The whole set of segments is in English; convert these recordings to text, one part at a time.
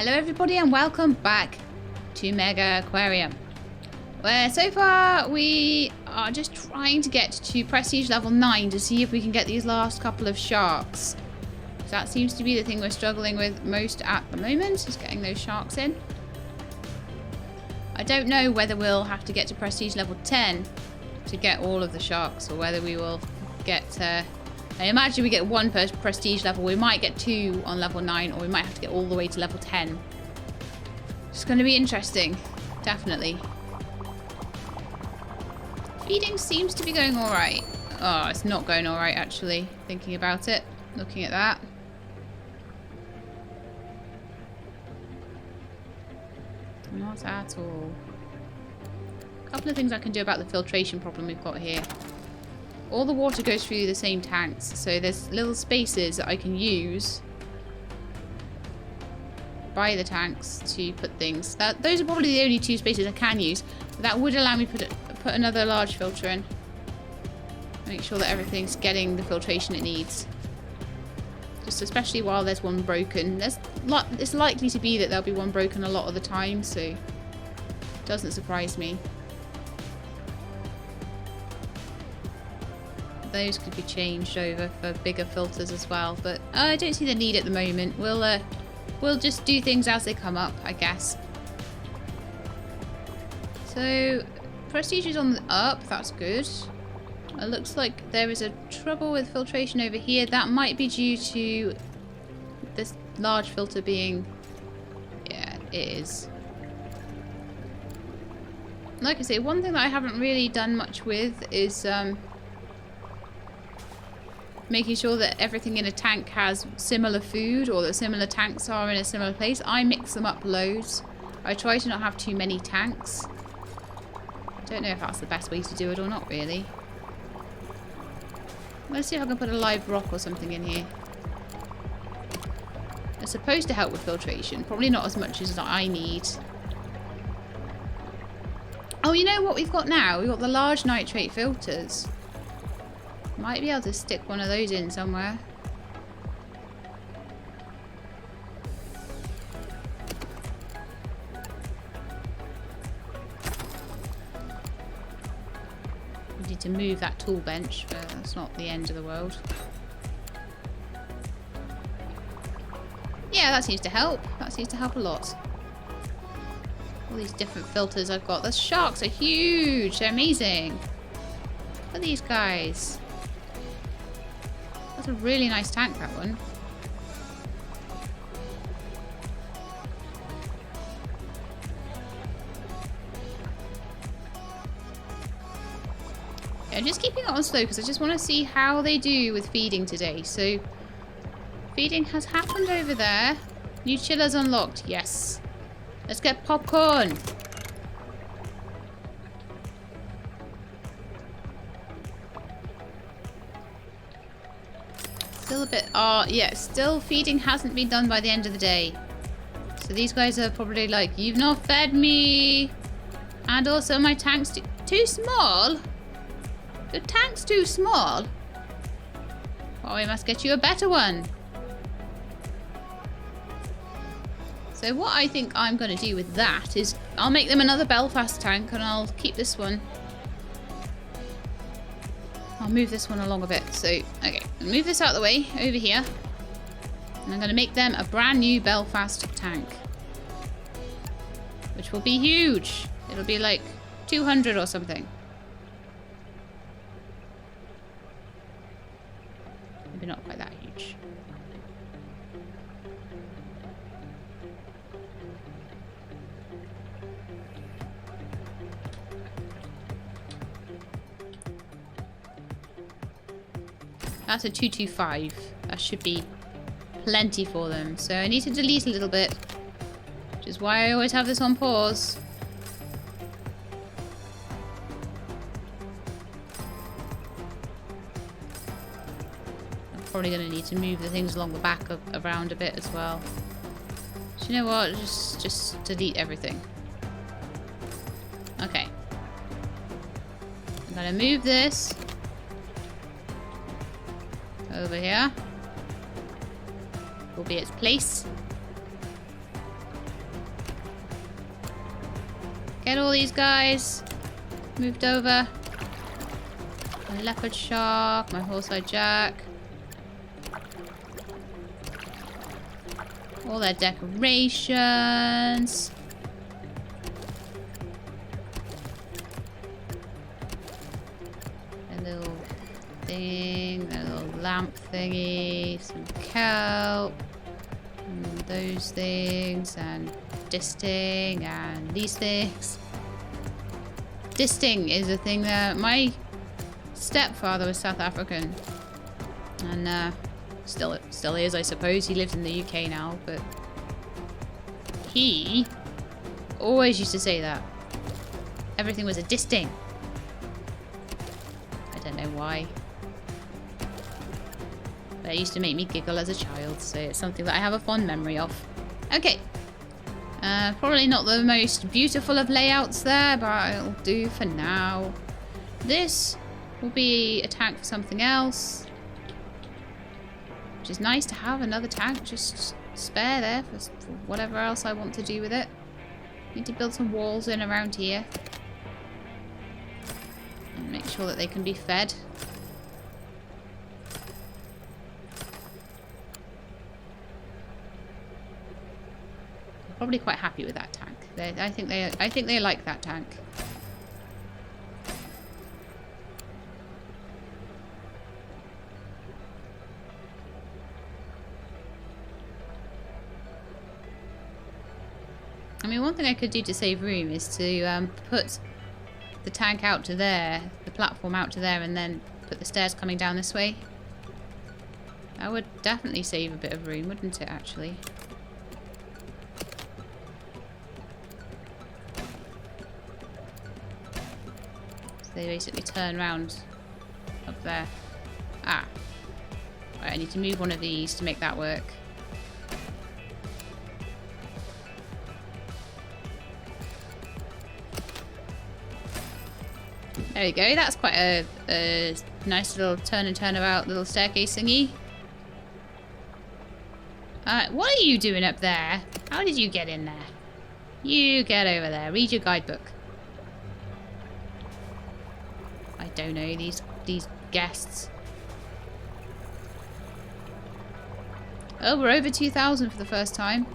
Hello everybody and welcome back to Megaquarium, where so far we are just trying to get to prestige level 9 to see if we can get these last couple of sharks. So that seems to be the thing we're struggling with most at the moment, is getting those sharks in. I don't know whether we'll have to get to prestige level 10 to get all of the sharks, or whether we will get I imagine we get one per prestige level. We might get 2 on level 9, or we might have to get all the way to level 10. It's going to be interesting, definitely. Feeding seems to be going alright. Oh, it's not going alright actually, thinking about it, looking at that. Not at all. A couple of things I can do about the filtration problem we've got here. All the water goes through the same tanks, so there's little spaces that I can use by the tanks to put things. Those are probably the only 2 spaces I can use, but that would allow me to put another large filter in. Make sure that everything's getting the filtration it needs. Just especially while there's one broken. It's likely to be that there'll be one broken a lot of the time, so it doesn't surprise me. Those could be changed over for bigger filters as well, but I don't see the need at the moment. We'll just do things as they come up, I guess. So prestige is on the up, that's good. It looks like there is a trouble with filtration over here. That might be due to this large filter being... yeah, it is. Like I say, one thing that I haven't really done much with is making sure that everything in a tank has similar food, or that similar tanks are in a similar place. I mix them up loads. I try to not have too many tanks. Don't know if that's the best way to do it or not, really. Let's see if I can put a live rock or something in here. It's supposed to help with filtration. Probably not as much as I need. Oh, you know what we've got now? We've got the large nitrate filters. Might be able to stick one of those in somewhere. We need to move that tool bench, but that's not the end of the world. Yeah, that seems to help. That seems to help a lot. All these different filters I've got. The sharks are huge. They're amazing. Look at these guys. That's a really nice tank, that one. Yeah, I'm just keeping it on slow because I just want to see how they do with feeding today. So, feeding has happened over there. New chillers unlocked. Yes. Let's get popcorn. Still a bit... oh, yeah, still feeding hasn't been done by the end of the day. So these guys are probably like, you've not fed me. And also my tank's too small. The tank's too small. Oh, we must get you a better one. So what I think I'm going to do with that is I'll make them another Belfast tank, and I'll keep this one. I'll move this one along a bit. So, okay, move this out of the way over here. And I'm going to make them a brand new Belfast tank. Which will be huge. It'll be like 200 or something. Maybe not quite that huge. That's a 225. That should be plenty for them. So I need to delete a little bit, which is why I always have this on pause. I'm probably going to need to move the things along the back around a bit as well. So you know what? Just delete everything. Okay. I'm going to move this over here. Will be its place. Get all these guys moved over. My leopard shark, my horse-eyed jack. All their decorations. A little thing, a little lamp thingy, some kelp, and those things, and disting, and these things. Disting is a thing that my stepfather was South African, and still is, I suppose. He lives in the UK now, but he always used to say that everything was a disting. I don't know why, but it used to make me giggle as a child, so it's something that I have a fond memory of. Okay, probably not the most beautiful of layouts there, but it'll do for now. This will be a tank for something else, which is nice to have another tank just spare there for whatever else I want to do with it. Need to build some walls in around here and make sure that they can be fed. I'm probably quite happy with that tank. I think they like that tank. I mean, one thing I could do to save room is to put the tank out to there, the platform out to there, and then put the stairs coming down this way. That would definitely save a bit of room, wouldn't it, actually? So they basically turn around up there. Ah. Right, I need to move one of these to make that work. There we go, that's quite a nice little turn and turn about little staircase thingy. What are you doing up there? How did you get in there? You get over there, read your guidebook. I don't know, these guests. Oh, we're over 2,000 for the first time.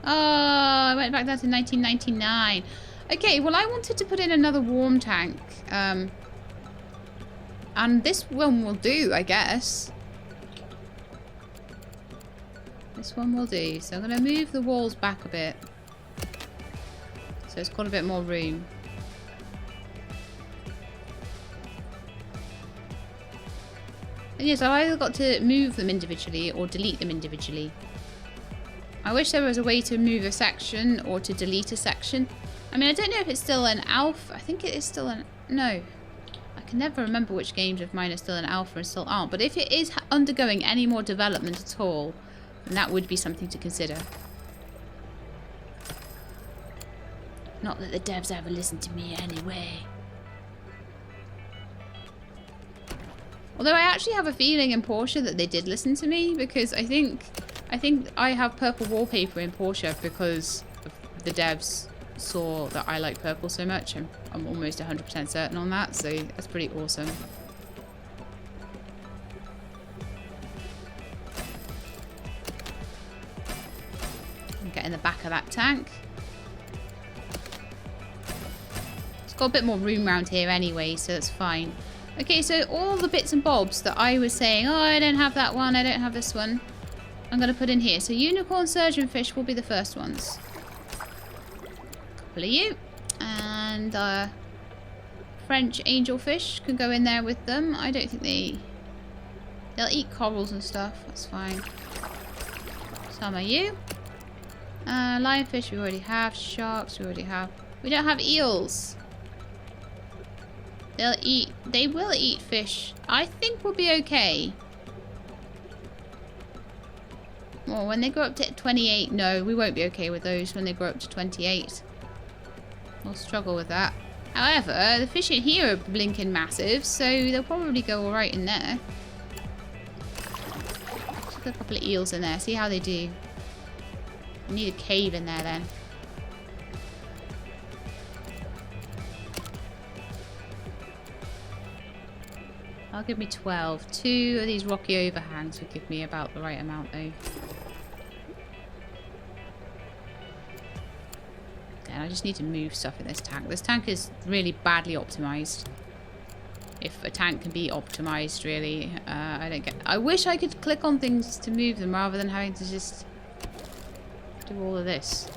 Oh, I went back down to 1999. Okay, well, I wanted to put in another warm tank. And this one will do, I guess. This one will do. So I'm going to move the walls back a bit, so it's got a bit more room. And yes, I've either got to move them individually or delete them individually. I wish there was a way to move a section or to delete a section. I mean, I don't know if it's still an alpha. I think it is still an... No. I can never remember which games of mine are still an alpha and still aren't. But if it is undergoing any more development at all, then that would be something to consider. Not that the devs ever listen to me anyway. Although I actually have a feeling in Porsche that they did listen to me, because I think I have purple wallpaper in Porsche because the devs saw that I like purple so much. I'm almost 100% certain on that, so that's pretty awesome. I'm getting the back of that tank. It's got a bit more room around here anyway, so that's fine. Okay, so all the bits and bobs that I was saying, oh, I don't have that one, I don't have this one, I'm going to put in here. So unicorn surgeonfish will be the first ones. Couple of you. And French angelfish can go in there with them. I don't think they'll eat corals and stuff. That's fine. Some are you. Lionfish we already have. Sharks we already have. We don't have eels. They will eat fish. I think we'll be okay. Well, when they grow up to 28, no, we won't be okay with those when they grow up to 28. We'll struggle with that. However, the fish in here are blinking massive, so they'll probably go alright in there. Just put a couple of eels in there, see how they do. We need a cave in there then. That'll give me 12. 2 of these rocky overhangs would give me about the right amount though. And I just need to move stuff in this tank. This tank is really badly optimized. If a tank can be optimized, really. I don't get... I wish I could click on things to move them rather than having to just do all of this.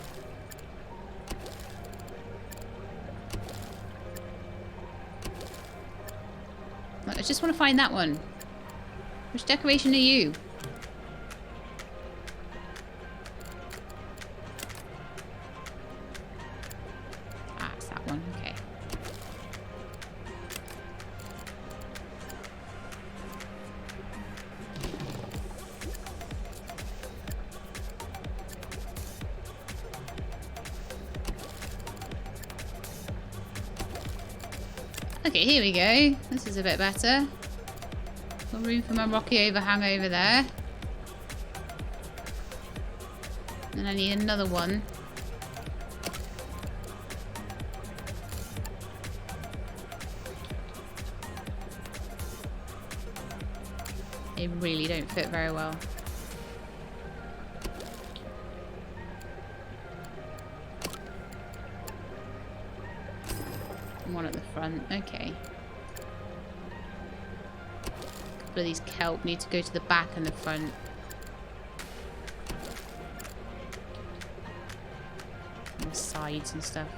I just want to find that one. Which decoration are you? Ah, it's that one. Okay. Okay, here we go. This is a bit better. Got room for my rocky overhang over there. And I need another one. They really don't fit very well. One at the front, okay. A couple of these kelp need to go to the back and the front. And the sides and stuff.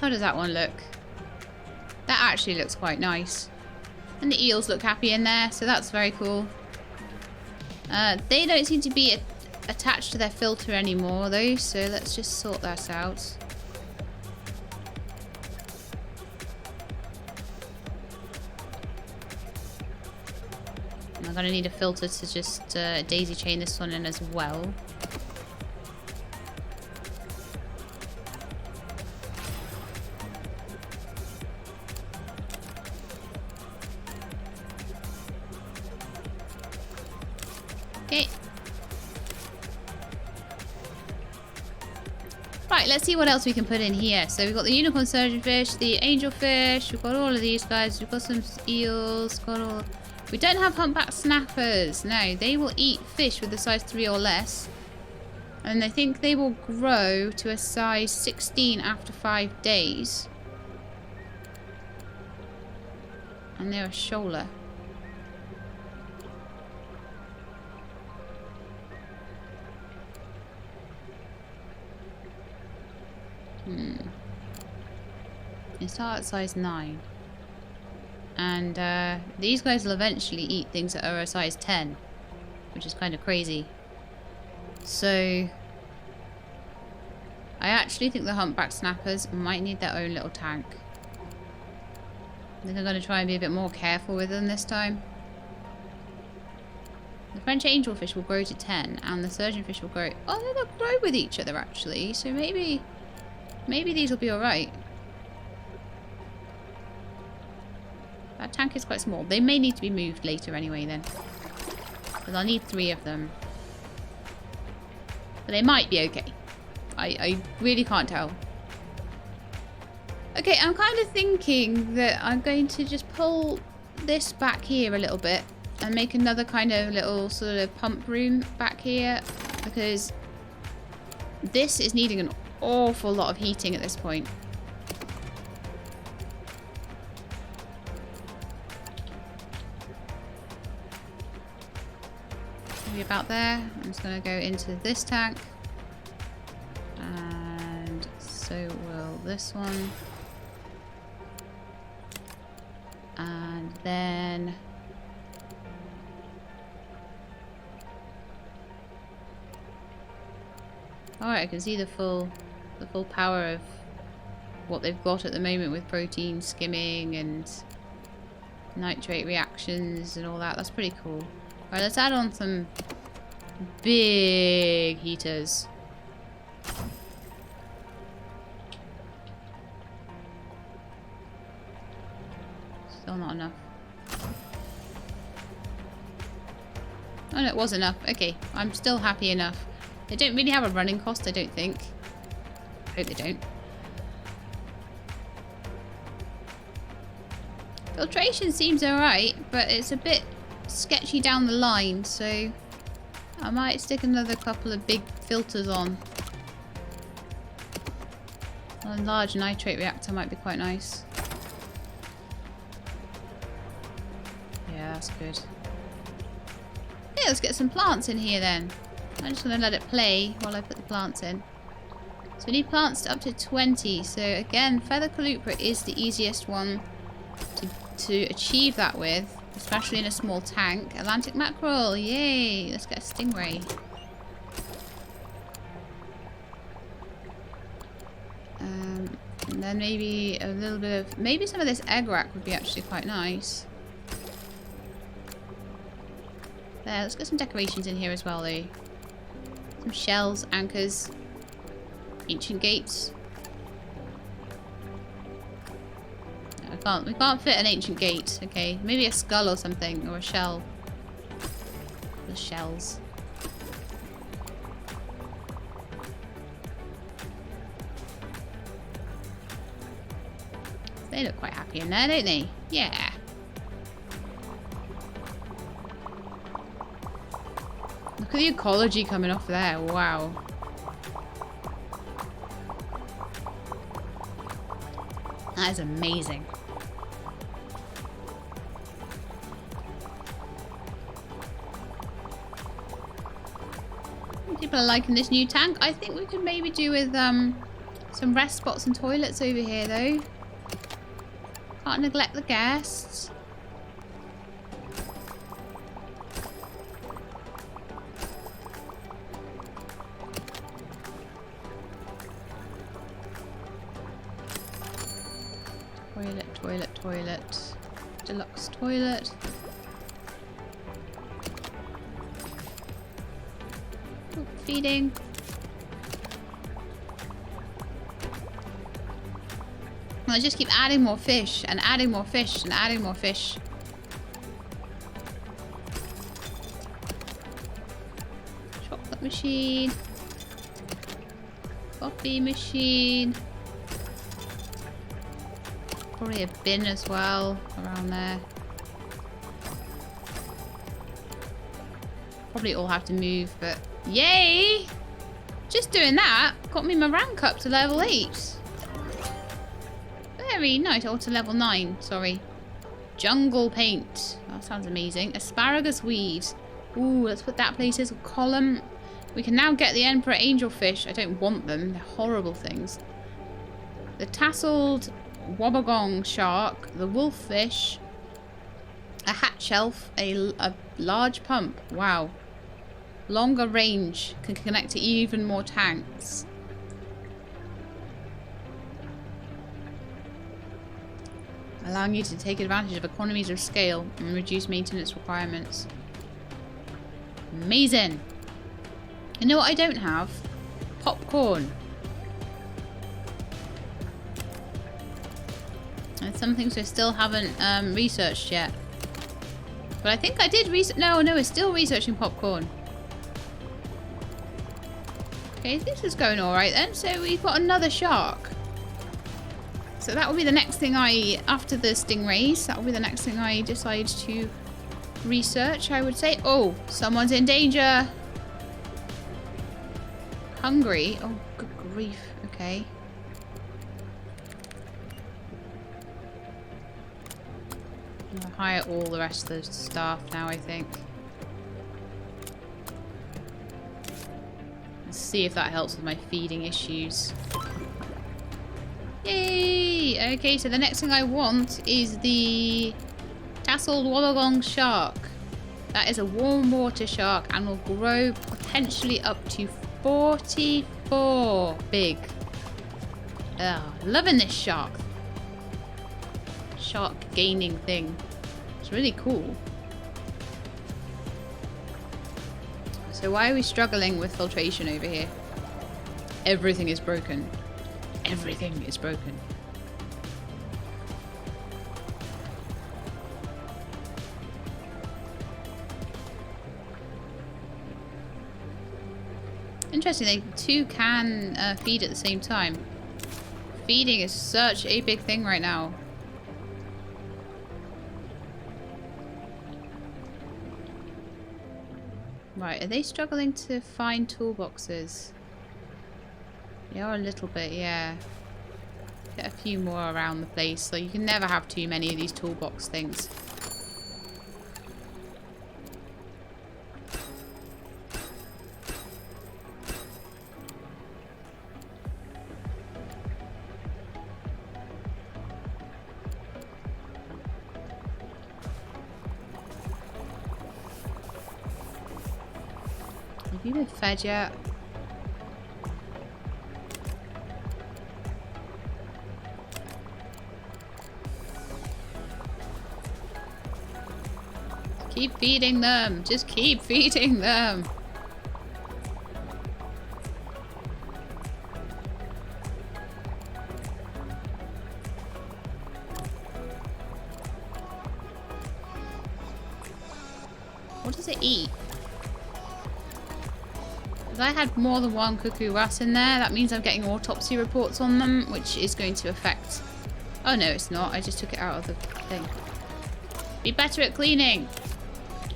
How does that one look? That actually looks quite nice. And the eels look happy in there, so that's very cool. They don't seem to be attached to their filter anymore though, so let's just sort that out. I'm going to need a filter to just daisy chain this one in as well. Okay. Right, let's see what else we can put in here. So we've got the unicorn surgeonfish, the angelfish, we've got all of these guys, we've got some eels, got all... We don't have humpback snappers. No, they will eat fish with a size 3 or less. And I think they will grow to a size 16 after 5 days. And they're a shoaler. They start at size 9. And these guys will eventually eat things that are a size 10, which is kind of crazy. So I actually think the humpback snappers might need their own little tank. I think I'm going to try and be a bit more careful with them this time. The French angelfish will grow to 10, and the surgeonfish will grow... Oh, no, they'll grow with each other actually, so maybe these will be alright. That tank is quite small. They may need to be moved later anyway then. Because I'll need 3 of them. But they might be okay. I really can't tell. Okay, I'm kind of thinking that I'm going to just pull this back here a little bit. And make another kind of little sort of pump room back here. Because this is needing an awful lot of heating at this point. Maybe about there. I'm just going to go into this tank. And so will this one. And then... Alright, I can see the full power of what they've got at the moment with protein skimming and nitrate reactions and all that. That's pretty cool. Alright, let's add on some big heaters. Still not enough. Oh no, it was enough. Okay, I'm still happy enough. They don't really have a running cost, I don't think. I hope they don't. Filtration seems alright, but it's a bit sketchy down the line, so I might stick another couple of big filters on. A large nitrate reactor might be quite nice. Yeah, that's good. Yeah, let's get some plants in here then. I'm just going to let it play while I put the plants in. So we need plants up to 20. So again, feather colupa is the easiest one to achieve that with, especially in a small tank. Atlantic mackerel, yay! Let's get a stingray. And then maybe a little bit of, maybe some of this egg rack would be actually quite nice. There, let's get some decorations in here as well though. Some shells, anchors, ancient gates. We can't fit an ancient gate. Okay, maybe a skull or something, or a shell. The shells. They look quite happy in there, don't they? Yeah. Look at the ecology coming off there. Wow. That is amazing. People are liking this new tank. I think we could maybe do with some rest spots and toilets over here though. Can't neglect the guests. Toilet, toilet, toilet. Deluxe toilet. Oh, feeding. I just keep adding more fish and adding more fish and adding more fish. Chocolate machine. Coffee machine. Probably a bin as well around there. Probably all have to move, but yay! Just doing that got me my rank up to level 8. Very nice. Or to level 9, sorry. Jungle paint. That sounds amazing. Asparagus weaves. Ooh, let's put that place as a column. We can now get the emperor angelfish. I don't want them. They're horrible things. The tasseled wobbegong shark. The wolffish. A hatch elf. A large pump. Wow. Longer range. Can connect to even more tanks. Allowing you to take advantage of economies of scale and reduce maintenance requirements. Amazing! You know what I don't have? Popcorn. There's some things I still haven't researched yet. But I think I did research. No, we're still researching popcorn. Okay, this is going alright then. So we've got another shark. So that will be the next thing after the stingrays, that will be the next thing I decide to research, I would say. Oh, someone's in danger. Hungry. Oh, good grief. Okay. I'll hire all the rest of the staff now, I think. Let's see if that helps with my feeding issues. Yay! Okay, so the next thing I want is the tasseled wollongong shark. That is a warm water shark and will grow potentially up to 44 big. Loving this shark gaining thing. It's really cool. So why are we struggling with filtration over here? Everything is broken. Everything is broken. Interesting, they two can feed at the same time. Feeding is such a big thing right now. Right, are they struggling to find toolboxes? They are a little bit, yeah. Get a few more around the place, so you can never have too many of these toolbox things. Have you been fed yet? Keep feeding them. Just keep feeding them. What does it eat? If I had more than one cuckoo rat in there, that means I'm getting autopsy reports on them, which is going to affect... Oh no, it's not. I just took it out of the thing. Be better at cleaning.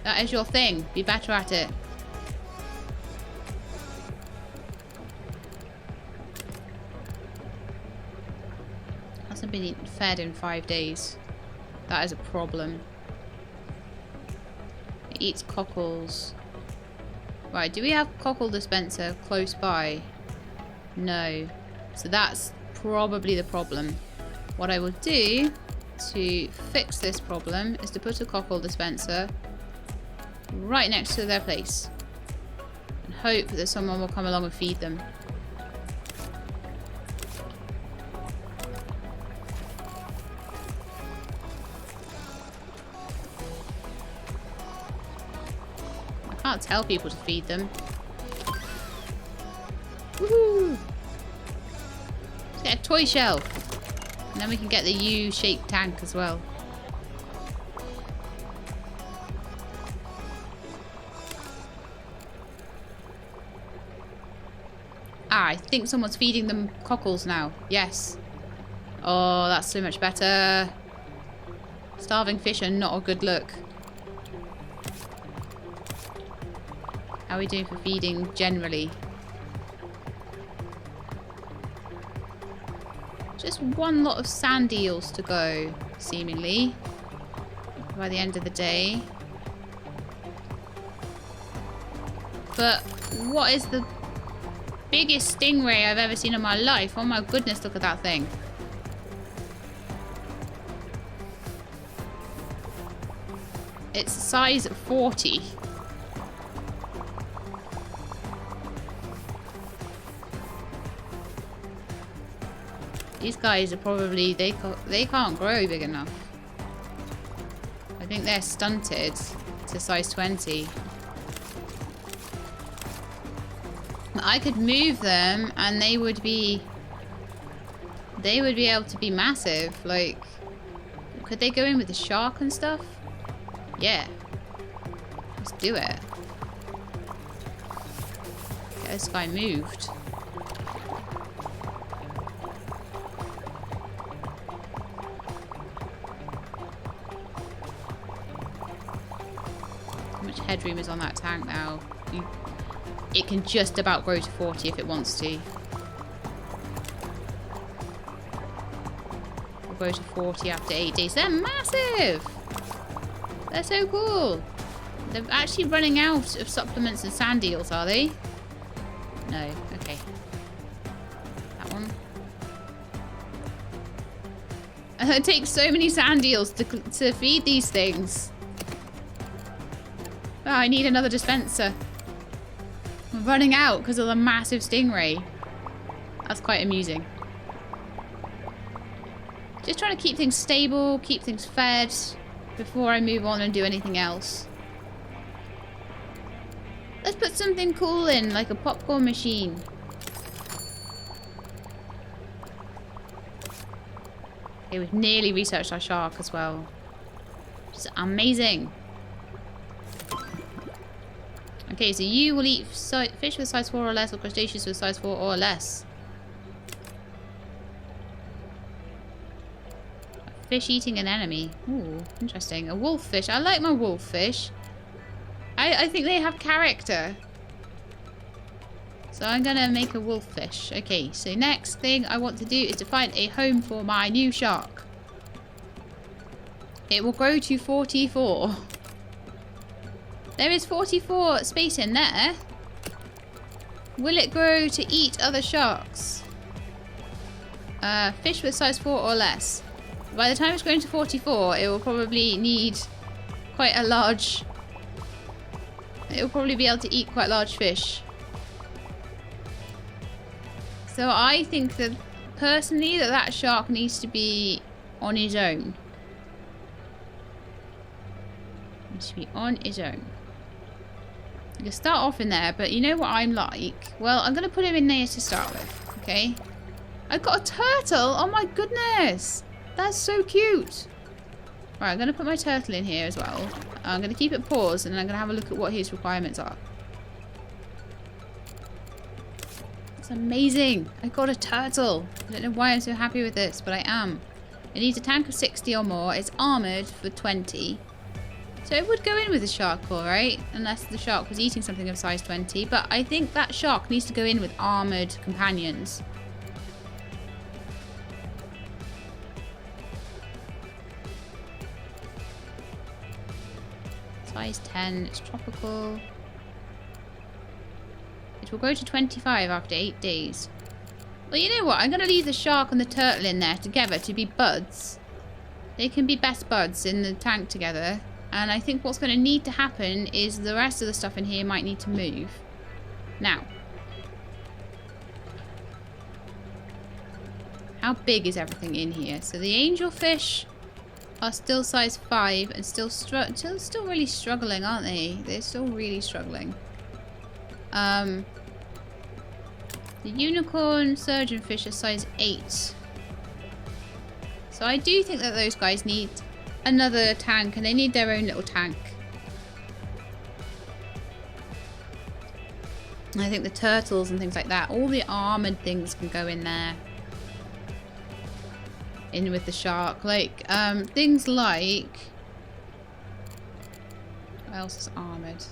That is your thing. Be better at it. Hasn't been fed in 5 days. That is a problem. It eats cockles. Right, do we have cockle dispenser close by? No. So that's probably the problem. What I will do to fix this problem is to put a cockle dispenser right next to their place. And hope that someone will come along and feed them. I can't tell people to feed them. Woohoo! Let's get a toy shelf. And then we can get the U-shaped tank as well. Ah, I think someone's feeding them cockles now. Yes. Oh, that's so much better. Starving fish are not a good look. How are we doing for feeding generally? Just one lot of sand eels to go, seemingly, by the end of the day. But what is the biggest stingray I've ever seen in my life? Oh my goodness, look at that thing. It's size 40. These guys are probably, they can't grow big enough. I think they're stunted to size 20. I could move them and they would be able to be massive. Like, could they go in with the shark and stuff? Yeah. Let's do it. Get this guy moved. Headroom is on that tank now. It can just about grow to 40 if it wants to. We'll grow to 40 after 8 days. They're massive! They're so cool. They're actually running out of supplements and sand eels, are they? No. Okay. That one. It takes so many sand eels to feed these things. Oh, I need another dispenser. I'm running out because of the massive stingray. That's quite amusing. Just trying to keep things stable, keep things fed before I move on and do anything else. Let's put something cool in, like a popcorn machine. Okay, we've nearly researched our shark as well. Which is amazing. Okay, so you will eat fish with size 4 or less, or crustaceans with size 4 or less. Fish eating an enemy. Ooh, interesting. A wolf fish. I like my wolf fish. I I think they have character. So I'm going to make a wolffish. Okay, so next thing I want to do is to find a home for my new shark. It will grow to 44. There is 44 space in there. Will it grow to eat other sharks? Fish with size 4 or less. By the time it's grown to 44, it will probably need quite a large... It will probably be able to eat quite large fish. So I think that, personally, that shark needs to be on his own. Needs to be on his own. You can start off in there, but you know what I'm like? Well, I'm going to put him in there to start with, okay? I've got a turtle! Oh my goodness! That's so cute! Right, I'm going to put my turtle in here as well. I'm going to keep it paused, and then I'm going to have a look at what his requirements are. It's amazing! I got a turtle! I don't know why I'm so happy with this, but I am. It needs a tank of 60 or more. It's armoured for 20. So it would go in with the shark, alright? Unless the shark was eating something of size 20. But I think that shark needs to go in with armoured companions. Size 10. It's tropical. It will grow to 25 after 8 days. Well, you know what? I'm going to leave the shark and the turtle in there together to be buds. They can be best buds in the tank together. And I think what's going to need to happen is the rest of the stuff in here might need to move. Now. How big is everything in here? So the angelfish are still size 5 and still really struggling, aren't they? They're still really struggling. The unicorn surgeonfish are size 8. So I do think that those guys need another tank, and they need their own little tank. And I think the turtles and things like that, all the armoured things can go in there. In with the shark. Like, things like... What else is armoured?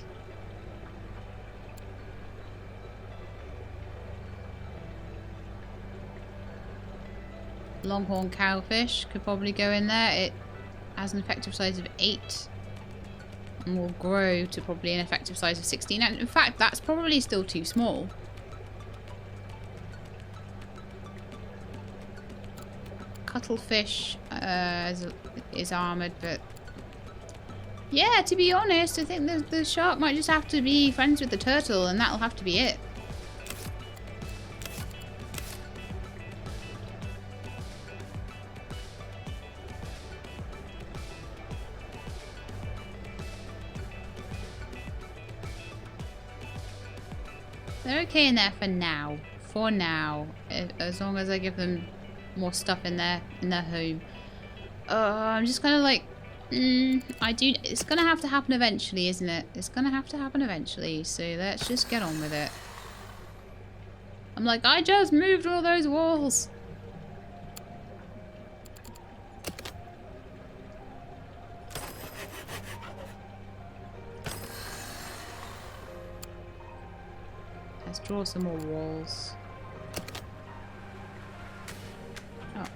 Longhorn cowfish could probably go in there. It has an effective size of 8 and will grow to probably an effective size of 16. And in fact, that's probably still too small. Cuttlefish is armoured, but yeah, to be honest, I think the shark might just have to be friends with the turtle, and that'll have to be it. They're okay in there for now. For now. As long as I give them more stuff in their home. I'm just kind of like... it's going to have to happen eventually, isn't it? It's going to have to happen eventually. So let's just get on with it. I'm like, I just moved all those walls. Let's draw some more walls. Oh.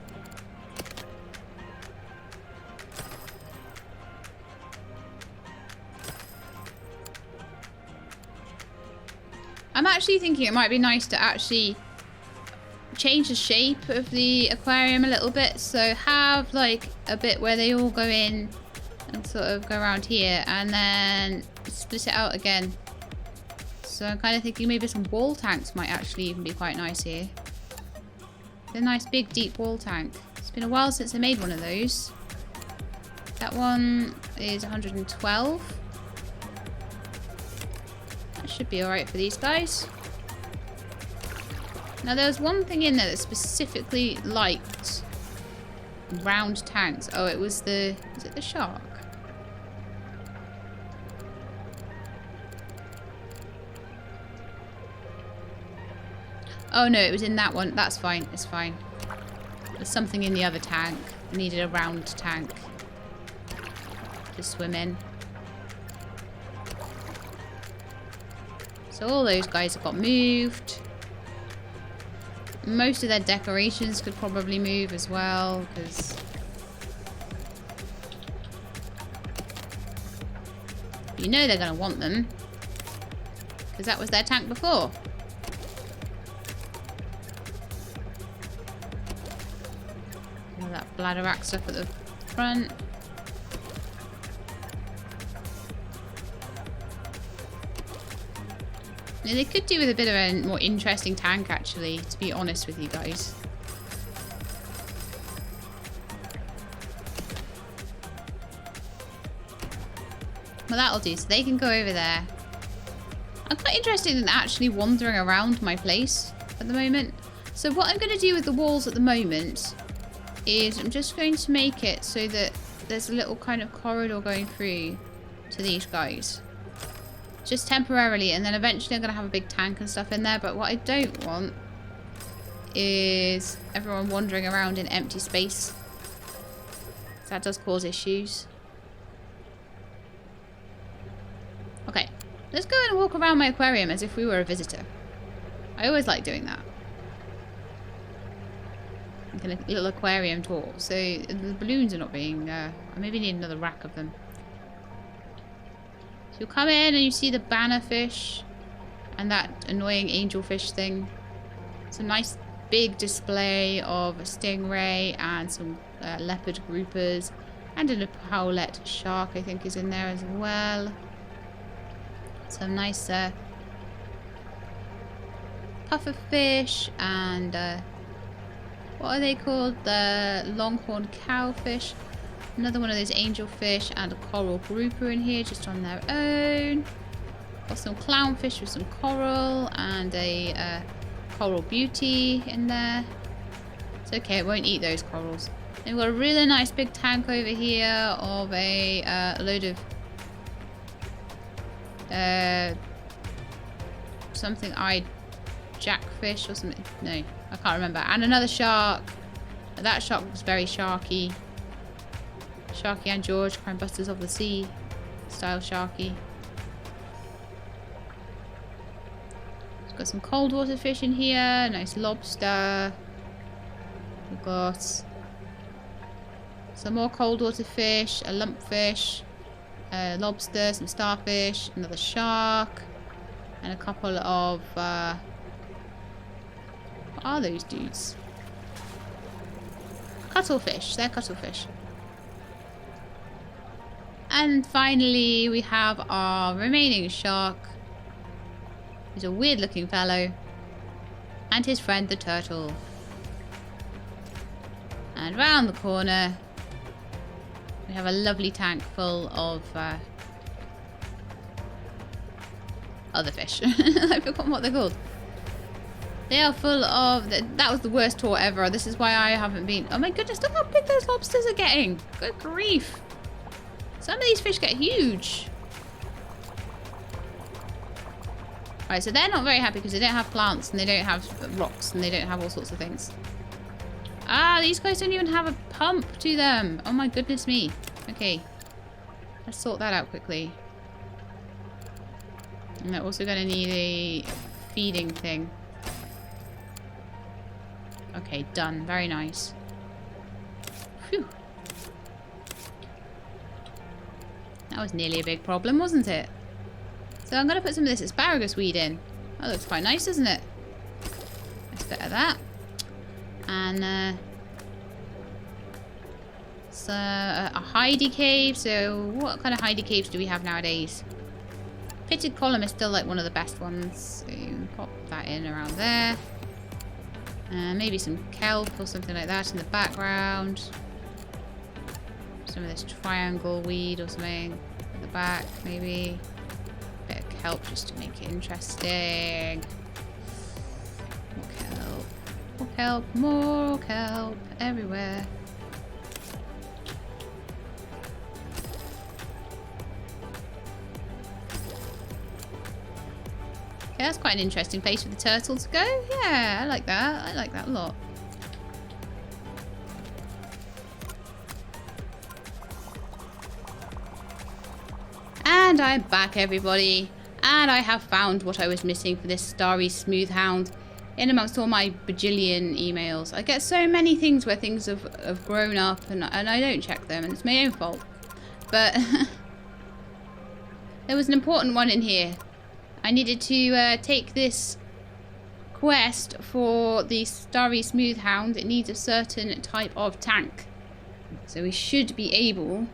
I'm actually thinking it might be nice to actually change the shape of the aquarium a little bit. So have like a bit where they all go in and sort of go around here, and then split it out again. So I'm kind of thinking maybe some wall tanks might actually even be quite nice here. A nice big deep wall tank. It's been a while since I made one of those. That one is 112. That should be alright for these guys. Now there was one thing in there that specifically liked round tanks. Oh, it was the... is it the shark? Oh no, it was in that one. That's fine. It's fine. There's something in the other tank. I needed a round tank to swim in. So all those guys have got moved. Most of their decorations could probably move as well, because you know they're going to want them, because that was their tank before. All that bladder stuff at the front. Now, they could do with a bit of a more interesting tank, actually, to be honest with you guys. Well, that'll do. So they can go over there. I'm quite interested in actually wandering around my place at the moment. So what I'm going to do with the walls at the moment is I'm just going to make it so that there's a little kind of corridor going through to these guys. Just temporarily, and then eventually I'm going to have a big tank and stuff in there. But what I don't want is everyone wandering around in empty space. That does cause issues. Okay, let's go and walk around my aquarium as if we were a visitor. I always like doing that. Like a little aquarium tour. So the balloons are not being... I maybe need another rack of them. So you come in and you see the banner fish and that annoying angelfish thing. Some nice big display of a stingray and some leopard groupers, and a howlet shark I think is in there as well. Some nice puffer fish and what are they called? The longhorn cowfish. Another one of those angelfish and a coral grouper in here just on their own. Got some clownfish with some coral and a coral beauty in there. It's okay, it won't eat those corals. And we've got a really nice big tank over here of a load of something jackfish or something. No, I can't remember. And another shark. That shark was very sharky. Sharky and George, Crime Busters of the Sea style sharky. Got some cold water fish in here. Nice lobster. We've got some more cold water fish, a lumpfish, a lobster, some starfish, another shark, and a couple of what are those dudes? Cuttlefish. They're cuttlefish. And finally we have our remaining shark. He's a weird looking fellow. And his friend the turtle. And round the corner we have a lovely tank full of other fish. I've forgotten what they're called. They are full of... That was the worst tour ever. This is why I haven't been... Oh my goodness, look how big those lobsters are getting. Good grief. Some of these fish get huge. Alright, so they're not very happy because they don't have plants and they don't have rocks and they don't have all sorts of things. Ah, these guys don't even have a pump to them. Oh my goodness me. Okay. Let's sort that out quickly. And they're also going to need a feeding thing. Okay, done. Very nice. Phew. That was nearly a big problem, wasn't it? So I'm going to put some of this asparagus weed in. That looks quite nice, doesn't it? Let's bit of that. And so a hidey cave. So what kind of hidey caves do we have nowadays? Pitted column is still like one of the best ones. So pop that in around there. Maybe some kelp or something like that in the background. Some of this triangle weed or something at the back, maybe. A bit of kelp just to make it interesting. More kelp. More kelp. More kelp. Everywhere. Okay, that's quite an interesting place for the turtle to go. Yeah, I like that. I like that a lot. And I'm back, everybody. And I have found what I was missing for this Starry Smoothhound in amongst all my bajillion emails. I get so many things where things have grown up and I don't check them, and it's my own fault. But there was an important one in here. I needed to take this quest for the Starry Smoothhound. It needs a certain type of tank. So we should be able...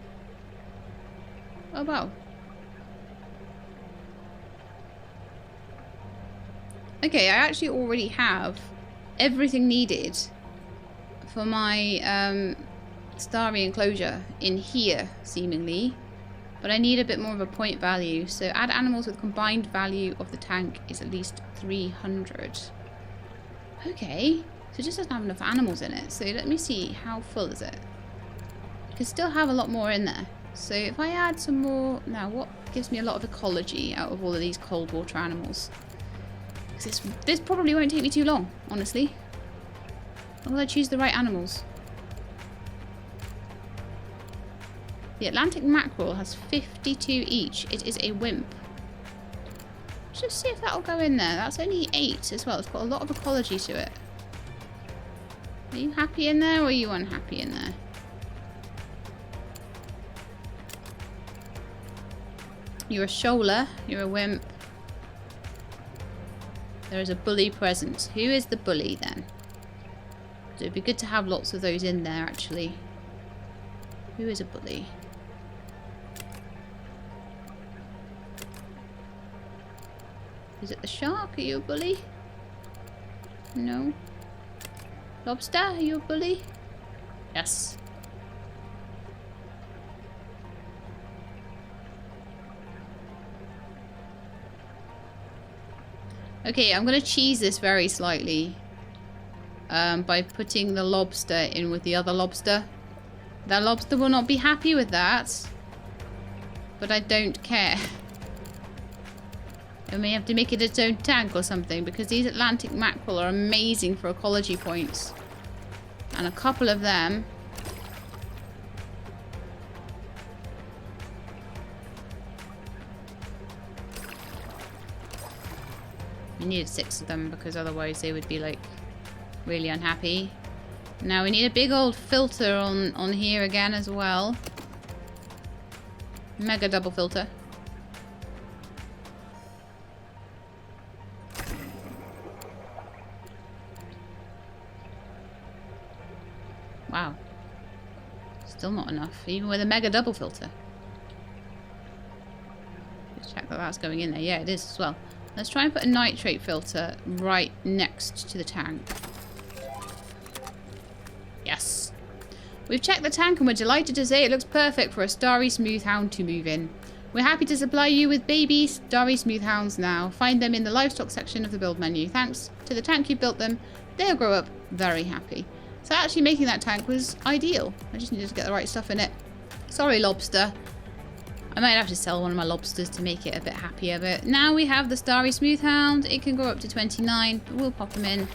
Oh, wow. Okay, I actually already have everything needed for my Starry enclosure in here, seemingly. But I need a bit more of a point value. So add animals with combined value of the tank is at least 300. Okay, so it just doesn't have enough animals in it. So let me see, how full is it? You can still have a lot more in there. So if I add some more... Now, what gives me a lot of ecology out of all of these cold water animals? Because this probably won't take me too long, honestly. Will I choose the right animals? The Atlantic mackerel has 52 each. It is a wimp. Let's just see if that'll go in there. That's only 8 as well. It's got a lot of ecology to it. Are you happy in there or are you unhappy in there? You're a shoaler. You're a wimp. There is a bully present. Who is the bully then? So it'd be good to have lots of those in there actually. Who is a bully? Is it the shark? Are you a bully? No. Lobster? Are you a bully? Yes. Okay, I'm going to cheese this very slightly by putting the lobster in with the other lobster. That lobster will not be happy with that, but I don't care. I may have to make it its own tank or something, because these Atlantic mackerel are amazing for ecology points. And a couple of them... We needed 6 of them, because otherwise they would be, like, really unhappy. Now we need a big old filter on here again as well. Mega double filter. Wow. Still not enough, even with a mega double filter. Just check that that's going in there. Yeah, it is as well. Let's try and put a nitrate filter right next to the tank. Yes. We've checked the tank and we're delighted to say it looks perfect for a Starry Smoothhound to move in. We're happy to supply you with baby Starry Smoothhounds now. Find them in the livestock section of the build menu. Thanks to the tank you built them, they'll grow up very happy. So actually making that tank was ideal. I just needed to get the right stuff in it. Sorry, lobster. I might have to sell one of my lobsters to make it a bit happier. But now we have the Starry Smoothhound. It can grow up to 29, but we'll pop them in.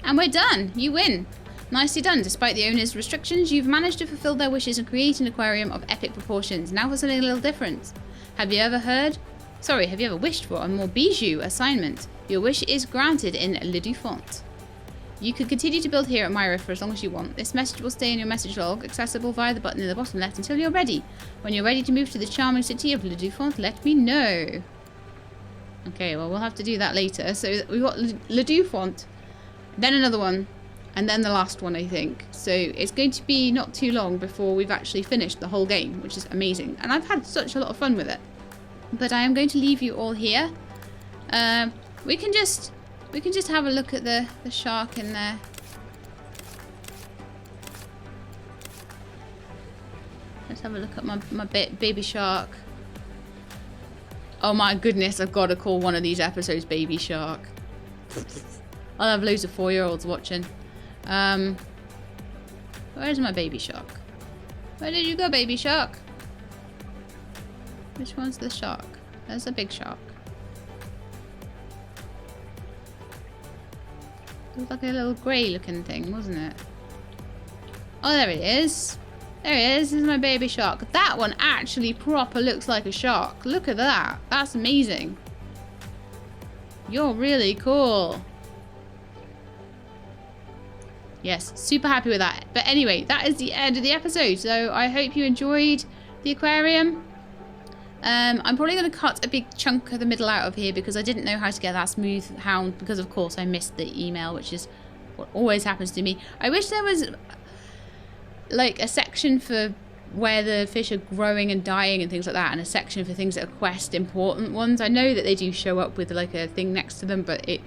And we're done. You win. Nicely done. Despite the owner's restrictions, you've managed to fulfill their wishes and create an aquarium of epic proportions. Now for something a little different. Have you ever wished for a more bijou assignment? Your wish is granted in Le Dufont. You can continue to build here at Myra for as long as you want. This message will stay in your message log, accessible via the button in the bottom left until you're ready. When you're ready to move to the charming city of Le Dufont, let me know. Okay, well, we'll have to do that later. So we've got Le Dufont, then another one, and then the last one, I think. So it's going to be not too long before we've actually finished the whole game, which is amazing. And I've had such a lot of fun with it. But I am going to leave you all here. We can just have a look at the shark in there. Let's have a look at my baby shark. Oh my goodness, I've got to call one of these episodes Baby Shark. I'll have loads of 4-year-olds watching. Where's my baby shark? Where did you go, baby shark? Which one's the shark? There's a big shark. It was like a little grey looking thing, wasn't it? Oh, there it is. There he is. This is my baby shark. That one actually proper looks like a shark. Look at that. That's amazing. You're really cool. Yes, super happy with that. But anyway, that is the end of the episode. So I hope you enjoyed the aquarium. I'm probably going to cut a big chunk of the middle out of here because I didn't know how to get that smoothhound because, of course, I missed the email, which is what always happens to me. I wish there was, like, a section for where the fish are growing and dying and things like that, and a section for things that are quest important ones. I know that they do show up with, like, a thing next to them, but it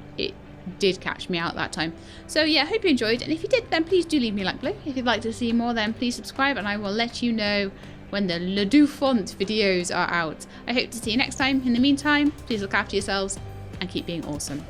did catch me out that time. So yeah, I hope you enjoyed, and if you did, then please do leave me a like below. If you'd like to see more, then please subscribe, and I will let you know when the Le Doux Font videos are out. I hope to see you next time. In the meantime, please look after yourselves and keep being awesome.